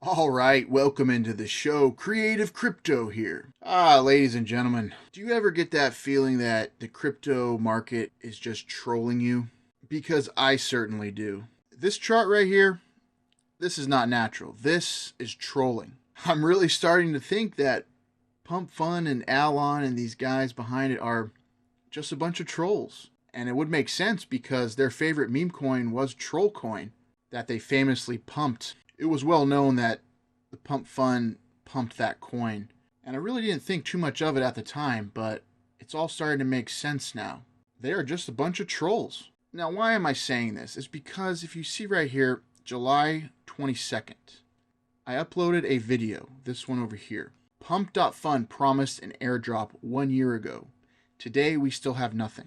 All right, welcome into the show. Creative Crypto here. Ladies and gentlemen, do you ever get that feeling that the crypto market is just trolling you? Because I certainly do. This chart right here, this is not natural. This is trolling. I'm really starting to think that Pump.fun and Alon and these guys behind it are just a bunch of trolls. And it would make sense because their favorite meme coin was Troll Coin that they famously pumped. It was well known that the Pump.fun pumped that coin. And I really didn't think too much of it at the time, but it's all starting to make sense now. They are just a bunch of trolls. Now, why am I saying this? It's because if you see right here, July 22nd, I uploaded a video, this one over here. Pump.fun promised an airdrop 1 year ago. Today, we still have nothing.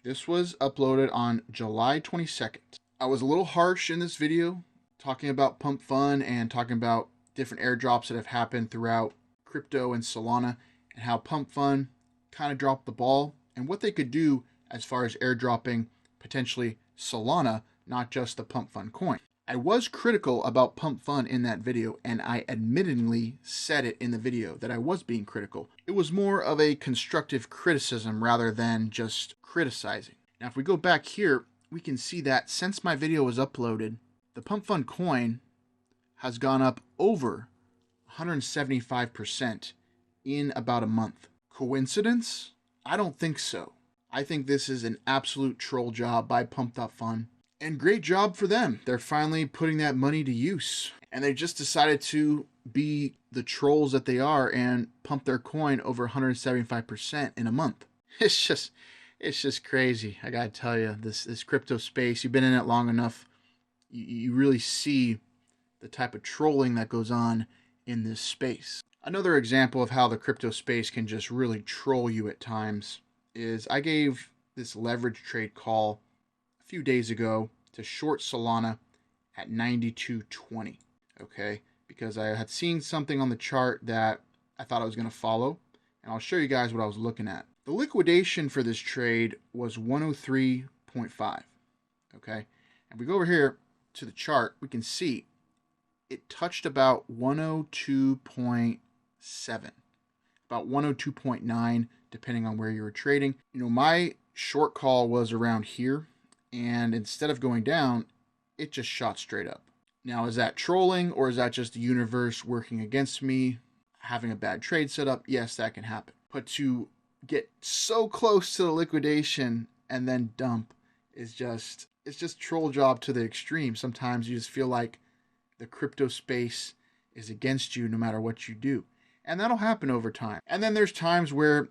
This was uploaded on July 22nd. I was a little harsh in this video, talking about Pump.fun and talking about different airdrops that have happened throughout crypto and Solana and how Pump.fun kind of dropped the ball and what they could do as far as airdropping potentially Solana, not just the Pump.fun coin. I was critical about Pump.fun in that video, and I admittedly said it in the video that I was being critical. It was more of a constructive criticism rather than just criticizing. Now, if we go back here, we can see that since my video was uploaded, the Pump.fun coin has gone up over 175% in about a month. Coincidence? I don't think so. I think this is an absolute troll job by Pump.fun. And great job for them. They're finally putting that money to use. And they just decided to be the trolls that they are and pump their coin over 175% in a month. It's just crazy. I gotta tell you, this crypto space, you've been in it long enough, you really see the type of trolling that goes on in this space. Another example of how the crypto space can just really troll you at times is I gave this leverage trade call a few days ago to short Solana at 92.20, okay? Because I had seen something on the chart that I thought I was going to follow, and I'll show you guys what I was looking at. The liquidation for this trade was 103.5, okay? And we go over here to the chart, we can see it touched about 102.7, about 102.9, depending on where you were trading. You know, my short call was around here, and instead of going down, it just shot straight up. Now, is that trolling, or is that just the universe working against me, having a bad trade set up? Yes, that can happen. But to get so close to the liquidation and then dump is just, it's just troll job to the extreme. Sometimes you just feel like the crypto space is against you no matter what you do. And that'll happen over time. And then there's times where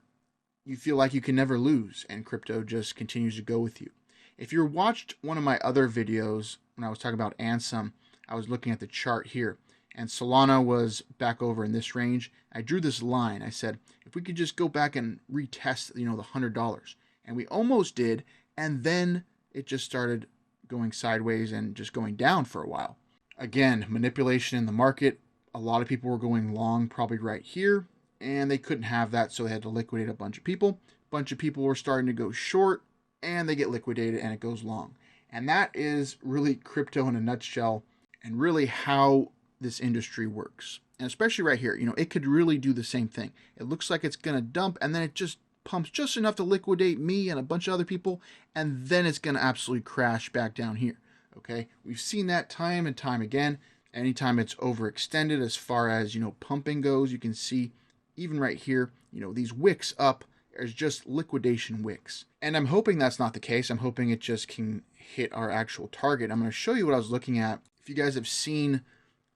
you feel like you can never lose and crypto just continues to go with you. If you watched one of my other videos when I was talking about Ansem, I was looking at the chart here and Solana was back over in this range. I drew this line. I said, if we could just go back and retest, the $100, and we almost did. And then it just started going sideways and just going down for a while. Again, manipulation in the market. A lot of people were going long probably right here, and they couldn't have that, so they had to liquidate a bunch of people. A bunch of people were starting to go short, and they get liquidated, and it goes long. And that is really crypto in a nutshell, and really how this industry works. And especially right here, it could really do the same thing. It looks like it's going to dump, and then it just pumps just enough to liquidate me and a bunch of other people, and then it's going to absolutely crash back down here. Okay, we've seen that time and time again. Anytime it's overextended as far as, pumping goes, you can see even right here, these wicks up is just liquidation wicks. And I'm hoping that's not the case. I'm hoping it just can hit our actual target. I'm going to show you what I was looking at. If you guys have seen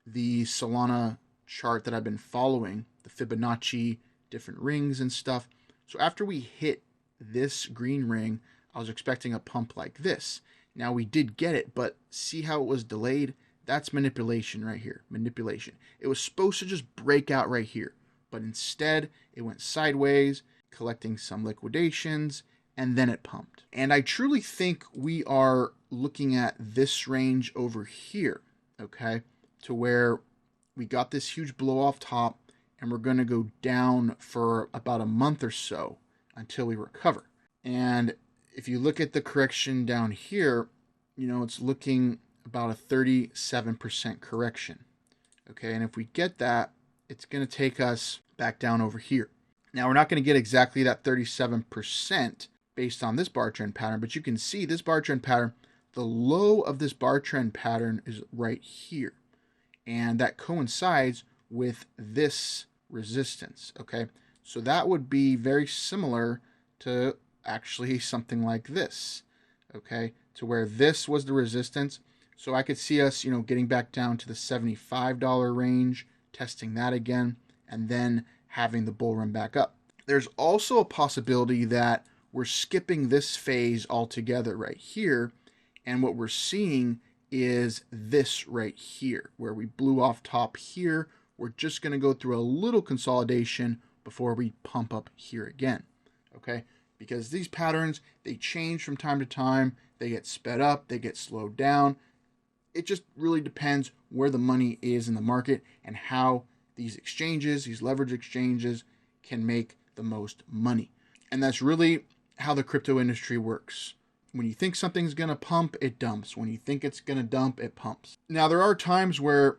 the Solana chart that I've been following, the Fibonacci, different rings and stuff. So after we hit this green ring, I was expecting a pump like this. Now we did get it, but see how it was delayed? That's manipulation right here, manipulation. It was supposed to just break out right here, but instead it went sideways, collecting some liquidations, and then it pumped. And I truly think we are looking at this range over here, okay, to where we got this huge blow off top, and we're going to go down for about a month or so until we recover. And if you look at the correction down here, it's looking about a 37% correction. Okay, and if we get that, it's going to take us back down over here. Now, we're not going to get exactly that 37% based on this bar trend pattern, but you can see this bar trend pattern, the low of this bar trend pattern is right here. And that coincides with this resistance, okay? So that would be very similar to actually something like this, okay? To where this was the resistance. So I could see us, getting back down to the $75 range, testing that again, and then having the bull run back up. There's also a possibility that we're skipping this phase altogether right here, and what we're seeing is this right here, where we blew off top here. We're just going to go through a little consolidation before we pump up here again, okay? Because these patterns, they change from time to time. They get sped up, they get slowed down. It just really depends where the money is in the market and how these exchanges, these leverage exchanges, can make the most money. And that's really how the crypto industry works. When you think something's going to pump, it dumps. When you think it's going to dump, it pumps. Now, there are times where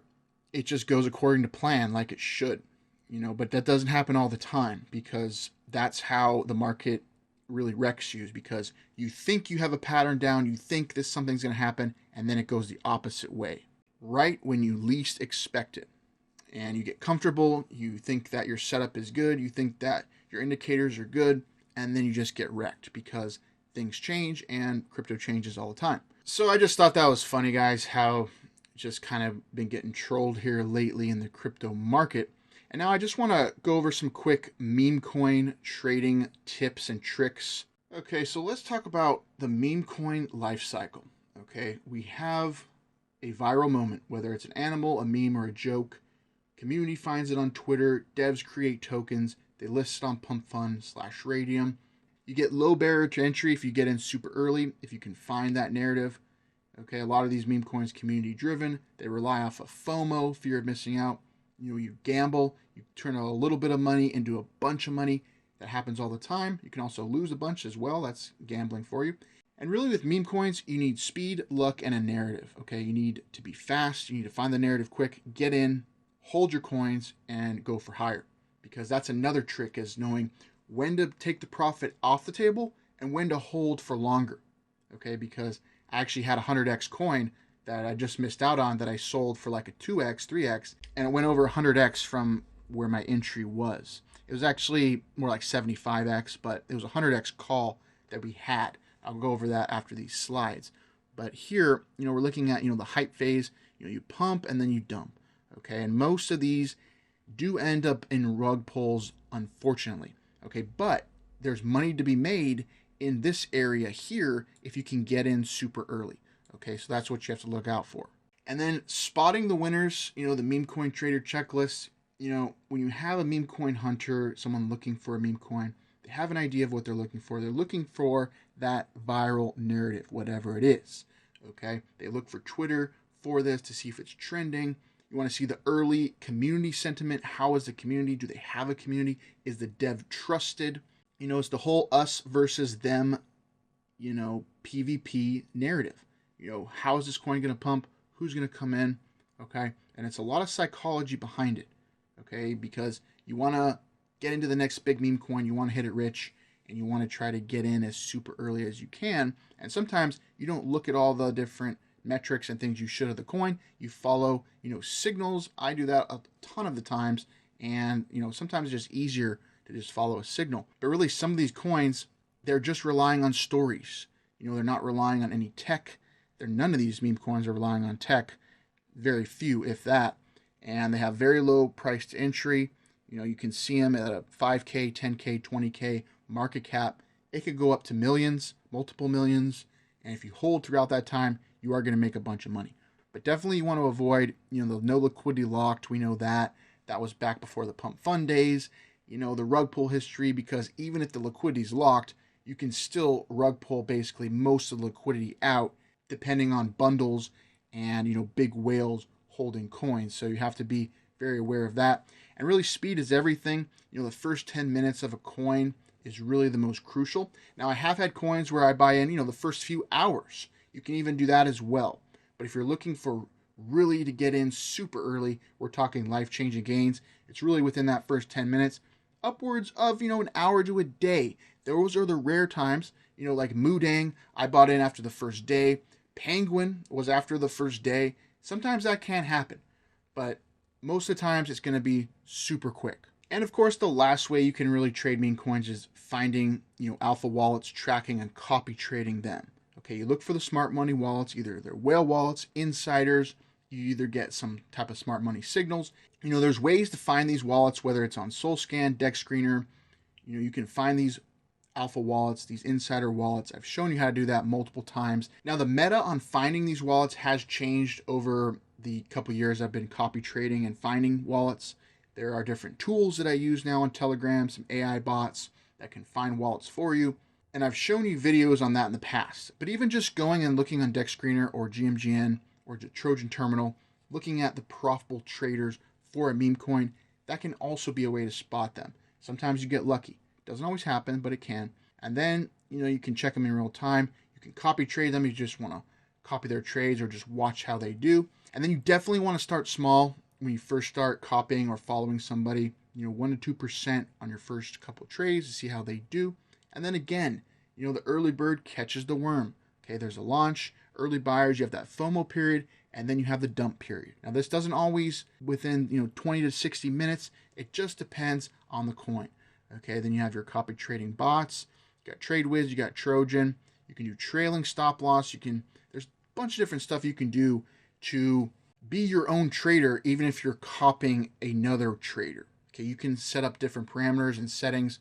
it just goes according to plan, like it should, but that doesn't happen all the time, because that's how the market really wrecks you, is because you think you have a pattern down, you think this something's going to happen, and then it goes the opposite way, right when you least expect it. And you get comfortable, you think that your setup is good, you think that your indicators are good, and then you just get wrecked because things change and crypto changes all the time. So I just thought that was funny, guys, how just kind of been getting trolled here lately in the crypto market. And now I just want to go over some quick meme coin trading tips and tricks. Okay, so let's talk about the meme coin life cycle. Okay, we have a viral moment, whether it's an animal, a meme, or a joke. Community finds it on Twitter, devs create tokens, they list it on Pump.fun/Radium. You get low barrier to entry if you get in super early, if you can find that narrative. Okay, a lot of these meme coins community driven. They rely off of FOMO, fear of missing out. You gamble, you turn a little bit of money into a bunch of money. That happens all the time. You can also lose a bunch as well. That's gambling for you. And really with meme coins, you need speed, luck, and a narrative. Okay, you need to be fast. You need to find the narrative quick, get in, hold your coins, and go for higher. Because that's another trick, is knowing when to take the profit off the table and when to hold for longer. Okay, because I actually had a 100x coin that I just missed out on, that I sold for like a 2x, 3x, and it went over 100x from where my entry was. It was actually more like 75x, but it was a 100x call that we had. I'll go over that after these slides. But here, we're looking at, the hype phase. You pump and then you dump. Okay, and most of these do end up in rug pulls, unfortunately. Okay, but there's money to be made in this area here if you can get in super early. Okay, so that's what you have to look out for. And then spotting the winners, the meme coin trader checklist. When you have a meme coin hunter, someone looking for a meme coin, they have an idea of what they're looking for. They're looking for that viral narrative, whatever it is. Okay, they look for Twitter for this to see if it's trending. You want to see the early community sentiment. How is the community? Do they have a community? Is the dev trusted? It's the whole us versus them, PvP narrative. How is this coin going to pump? Who's going to come in? Okay, and it's a lot of psychology behind it. Okay, because you want to get into the next big meme coin, you want to hit it rich, and you want to try to get in as super early as you can. And sometimes you don't look at all the different metrics and things you should of the coin. You follow, signals. I do that a ton of the times, and sometimes it's just easier to just follow a signal. But really, some of these coins, they're just relying on stories. They're not relying on any tech. None of these meme coins are relying on tech. Very few, if that. And they have very low price to entry. You can see them at a 5K, 10K, 20K market cap. It could go up to millions, multiple millions. And if you hold throughout that time, you are going to make a bunch of money. But definitely you want to avoid, the no liquidity locked. We know that. That was back before the Pump.fun days. The rug pull history, because even if the liquidity is locked, you can still rug pull basically most of the liquidity out, depending on bundles and, big whales holding coins. So you have to be very aware of that. And really, speed is everything. The first 10 minutes of a coin is really the most crucial. Now, I have had coins where I buy in, the first few hours. You can even do that as well. But if you're looking for really to get in super early, we're talking life-changing gains. It's really within that first 10 minutes, upwards of, an hour to a day. Those are the rare times, like Moodang, I bought in after the first day. Penguin was after the first day. Sometimes that can happen, but most of the times it's going to be super quick. And of course, the last way you can really trade meme coins is finding, alpha wallets, tracking and copy trading them. Okay, you look for the smart money wallets, either they're whale wallets, insiders, you either get some type of smart money signals. There's ways to find these wallets, whether it's on SoulScan, Dex Screener. You can find these alpha wallets, these insider wallets. I've shown you how to do that multiple times. Now, the meta on finding these wallets has changed over the couple years I've been copy trading and finding wallets. There are different tools that I use now on Telegram, some AI bots that can find wallets for you. And I've shown you videos on that in the past. But even just going and looking on Dex Screener or GMGN or Trojan Terminal, looking at the profitable traders for a meme coin, that can also be a way to spot them. Sometimes you get lucky. Doesn't always happen, but it can. And then, you can check them in real time. You can copy trade them. You just want to copy their trades or just watch how they do. And then you definitely want to start small when you first start copying or following somebody, 1 to 2% on your first couple trades to see how they do. And then again, the early bird catches the worm. Okay, there's a launch, early buyers, you have that FOMO period, and then you have the dump period. Now, this doesn't always within, 20 to 60 minutes. It just depends on the coin. Okay, then you have your copy trading bots. You got TradeWiz, you got Trojan. You can do trailing stop loss. There's a bunch of different stuff you can do to be your own trader, even if you're copying another trader. Okay, you can set up different parameters and settings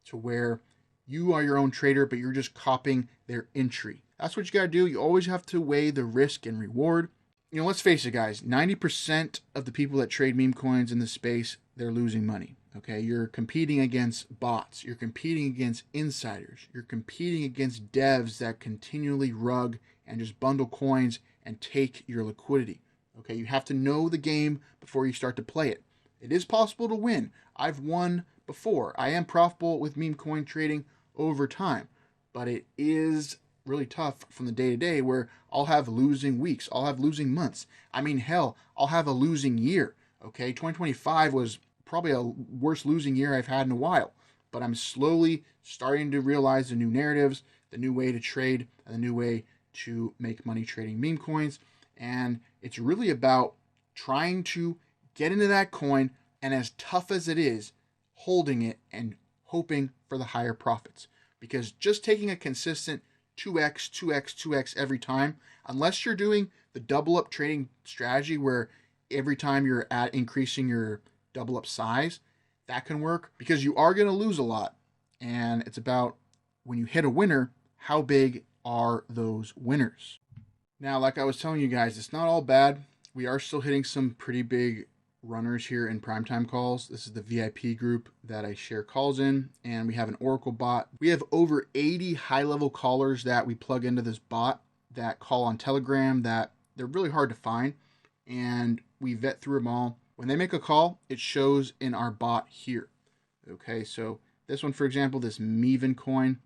to where you are your own trader, but you're just copying their entry. That's what you got to do. You always have to weigh the risk and reward. Let's face it, guys, 90% of the people that trade meme coins in this space, they're losing money. Okay, you're competing against bots. You're competing against insiders. You're competing against devs that continually rug and just bundle coins and take your liquidity. Okay, you have to know the game before you start to play it. It is possible to win. I've won before. I am profitable with meme coin trading over time, but it is really tough from the day to day where I'll have losing weeks. I'll have losing months. Hell, I'll have a losing year. Okay, 2025 was probably a worst losing year I've had in a while, but I'm slowly starting to realize the new narratives, the new way to trade, and the new way to make money trading meme coins. And it's really about trying to get into that coin, and as tough as it is, holding it and hoping for the higher profits. Because just taking a consistent 2x, 2x, 2x every time, unless you're doing the double up trading strategy where every time you're at increasing your double up size, that can work, because you are going to lose a lot. And it's about, when you hit a winner, how big are those winners? Now, like I was telling you guys, it's not all bad. We are still hitting some pretty big runners here in primetime calls. This is the VIP group that I share calls in, and we have an Oracle bot. We have over 80 high-level callers that we plug into this bot that call on Telegram that they're really hard to find, and we vet through them all. When they make a call, it shows in our bot here. Okay, so this one, for example, this Maven coin,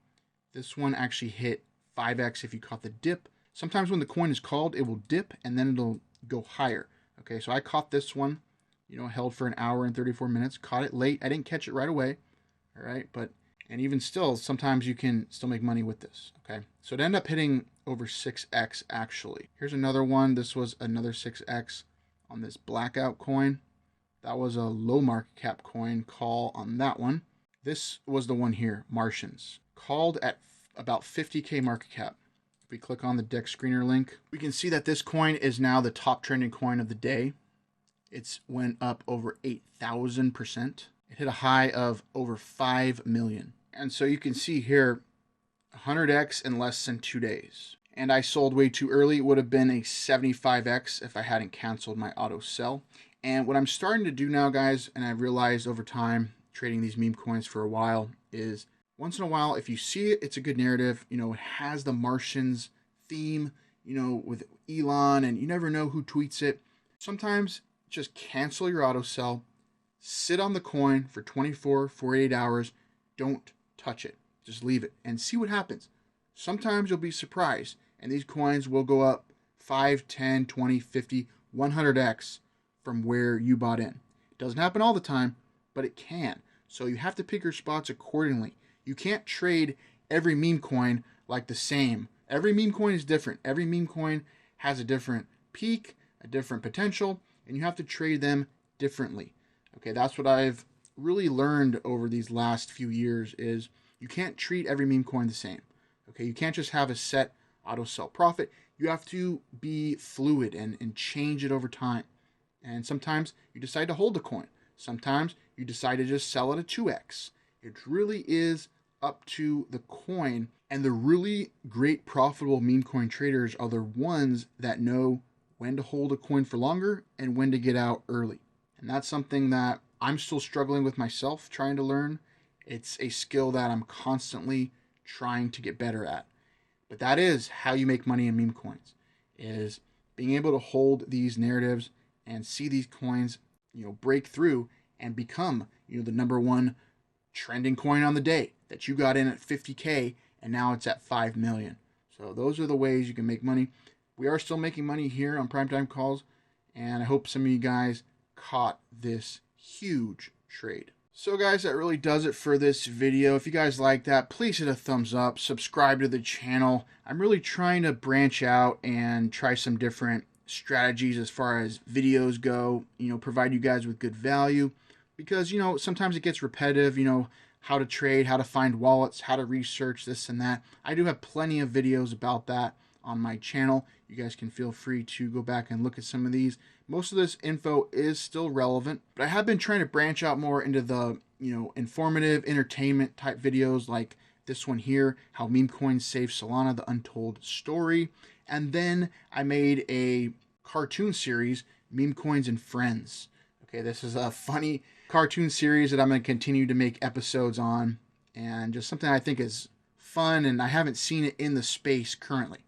this one actually hit 5x if you caught the dip. Sometimes when the coin is called, it will dip and then it'll go higher. Okay, so I caught this one, held for an hour and 34 minutes, caught it late. I didn't catch it right away. All right, and even still, sometimes you can still make money with this. Okay, so it ended up hitting over 6x actually. Here's another one. This was another 6x on this blackout coin. That was a low market cap coin call on that one. This was the one here, Martians, called at about 50K market cap. If we click on the Dex Screener link, we can see that this coin is now the top trending coin of the day. It's went up over 8,000%. It hit a high of over 5 million. And so you can see here, 100x in less than 2 days. And I sold way too early. It would have been a 75x if I hadn't canceled my auto sell. And what I'm starting to do now, guys, and I've realized over time, trading these meme coins for a while, is once in a while, if you see it, it's a good narrative. It has the Martians theme, with Elon, and you never know who tweets it. Sometimes just cancel your auto sell, sit on the coin for 24, 48 hours. Don't touch it. Just leave it and see what happens. Sometimes you'll be surprised, and these coins will go up 5, 10, 20, 50, 100x from where you bought in. It doesn't happen all the time, but it can. So you have to pick your spots accordingly. You can't trade every meme coin like the same. Every meme coin is different. Every meme coin has a different peak, a different potential, and you have to trade them differently. Okay, that's what I've really learned over these last few years is you can't treat every meme coin the same. Okay, you can't just have a set auto sell profit. You have to be fluid and change it over time. And sometimes you decide to hold a coin. Sometimes you decide to just sell it at 2x. It really is up to the coin. And the really great profitable meme coin traders are the ones that know when to hold a coin for longer and when to get out early. And that's something that I'm still struggling with myself, trying to learn. It's a skill that I'm constantly trying to get better at. But that is how you make money in meme coins, is being able to hold these narratives and see these coins, break through and become, the number one trending coin on the day that you got in at 50K and now it's at 5 million. So those are the ways you can make money. We are still making money here on Primetime Calls, and I hope some of you guys caught this huge trade. So guys, that really does it for this video. If you guys like that, please hit a thumbs up, subscribe to the channel. I'm really trying to branch out and try some different strategies as far as videos go, provide you guys with good value, because, sometimes it gets repetitive, how to trade, how to find wallets, how to research this and that. I do have plenty of videos about that on my channel. You guys can feel free to go back and look at some of these. Most of this info is still relevant, but I have been trying to branch out more into the, informative entertainment type videos like this one here, how meme coins save Solana, the untold story. And then I made a cartoon series, Meme Coins and Friends. Okay, this is a funny cartoon series that I'm going to continue to make episodes on, and just something I think is fun, and I haven't seen it in the space currently.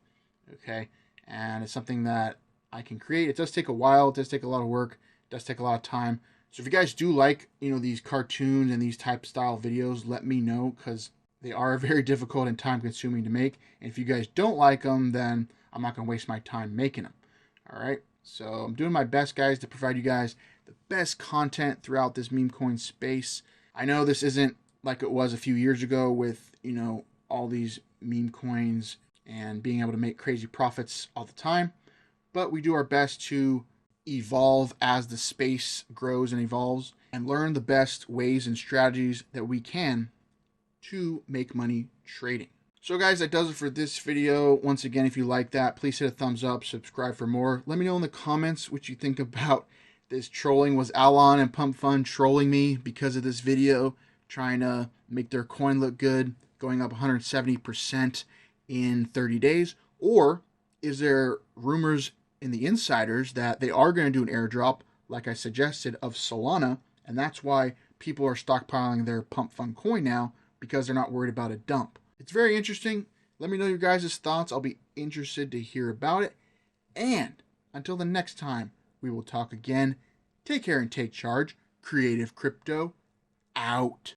Okay, and it's something that I can create. It does take a while. It does take a lot of work. It does take a lot of time. So if you guys do like, these cartoons and these type style videos, let me know, because they are very difficult and time consuming to make. And if you guys don't like them, then I'm not going to waste my time making them. All right. So I'm doing my best, guys, to provide you guys the best content throughout this meme coin space. I know this isn't like it was a few years ago with, all these meme coins and being able to make crazy profits all the time. But we do our best to evolve as the space grows and evolves and learn the best ways and strategies that we can to make money trading. So guys, that does it for this video. Once again, if you like that, please hit a thumbs up, subscribe for more. Let me know in the comments what you think about this trolling. Was Alon and Pump.fun trolling me because of this video, trying to make their coin look good, going up 170% in 30 days? Or is there rumors in the insiders that they are going to do an airdrop, like I suggested, of Solana, and that's why people are stockpiling their Pump.fun coin now, because they're not worried about a dump? It's very interesting. Let me know your guys' thoughts. I'll be interested to hear about it. And until the next time we will talk again, take care and take charge. Creative Crypto out.